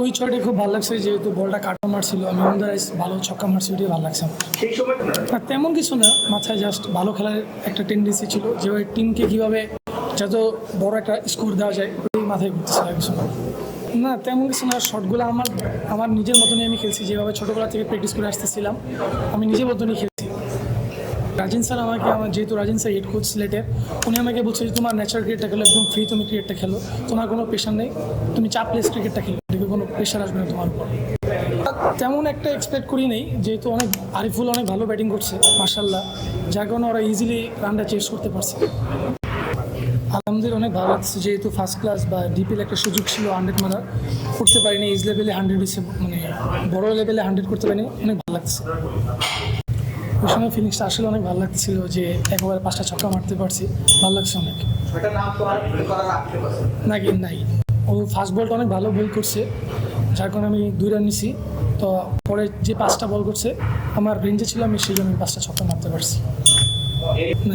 ওই ছয়টা খুব ভালো লাগছে, যেহেতু বলটা কাটা মারছিল, আমি অন্দারাইজ ভালো ছক্কা মারছি, ওইটাই ভালো লাগছে আমার। সেই সময় না তেমন কিছু না, মাথায় জাস্ট ভালো খেলার একটা টেন্ডেন্সি ছিল, যে ওই টিমকে কীভাবে যত বড় একটা স্কোর দেওয়া যায় ওই মাথায় ঘুরতেছিল কিছু না। না তেমন কিছু না, শটগুলো আমার আমার নিজের মতনই আমি খেলছি, যেভাবে ছোটোবেলা থেকে প্র্যাকটিস করে আসতেছিলাম আমি নিজের মতনই খেলছি। রাজিন স্যার আমার যেহেতু রাজিন স্যার হেড কোচ সিলেটের, উনি আমাকে বলছে যে তোমার ন্যাচারাল ক্রিকেটটা খেলো, একদম ফ্রি, তুমি ক্রিকেটটা খেলো, তোমার কোনো প্রেশার নেই, তুমি চাপলেস ক্রিকেটটা খেলো, দেখবে কোনো প্রেশার আসবে না তোমার উপর। তেমন একটা এক্সপেক্ট করি নেই, যেহেতু আরিফুল অনেক ভালো ব্যাটিং করছে মাশাল্লাহ, যার কারণে ওরা ইজিলি রানটা চেস করতে পারছে। আলহামদুলিল্লাহ অনেক ভালো লাগছে, যেহেতু ফার্স্ট ক্লাস বা ডিপিএল একটা সুযোগ ছিল 100 মারার, করতে পারিনি, এজ লেভেলে 100 হয়েছে, মানে বড় লেভেলে 100 করতে পারিনি, অনেক ভালো লাগছে। ওই সময় ফিলিংসটা আসলে অনেক ভালো লাগছিল, যে একবার 5টা ছক্কা মারতে পারছি, ভালো লাগছে অনেক। নাকি নাই, ও ফার্স্ট বলটা অনেক ভালো বল করছে, যার কারণে আমি 2 রান নিছি। তো পরে যে 5টা বল করছে আমার রেঞ্জে ছিল, আমি সেই জন্য 5টা ছক্কা মারতে পারছি। না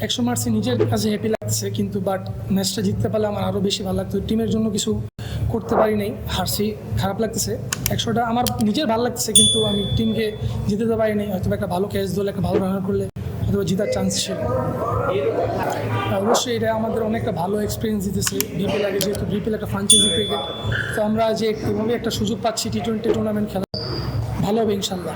100 মারছি, নিজের কাছে হ্যাপি লাগছে, কিন্তু বাট ম্যাচটা জিততে পারলে আমার আরও বেশি ভালো লাগতো। টিমের জন্য কিছু করতে পারি নাই, হারছি, খারাপ লাগতেছে। 100টা আমার নিজের ভালো লাগতেছে, কিন্তু আমি টিমকে জিতাতে পারি নাই। হয়তো একটা ভালো ক্যাচ ধরলে, একটা ভালো রানার করলে হয়তো জিতার চান্স ছিল। অবশ্যই এটা আমাদের অনেকটা ভালো এক্সপিরিয়েন্স দিতেছে বিপিএল আগে, যেহেতু বিপিএল একটা ফ্রাঞ্চাইজি ক্রিকেট, তো আমরা যে এভাবে একটা সুযোগ পাচ্ছি T20 টুর্নামেন্ট খেলা, ভালো হবে ইনশাল্লাহ।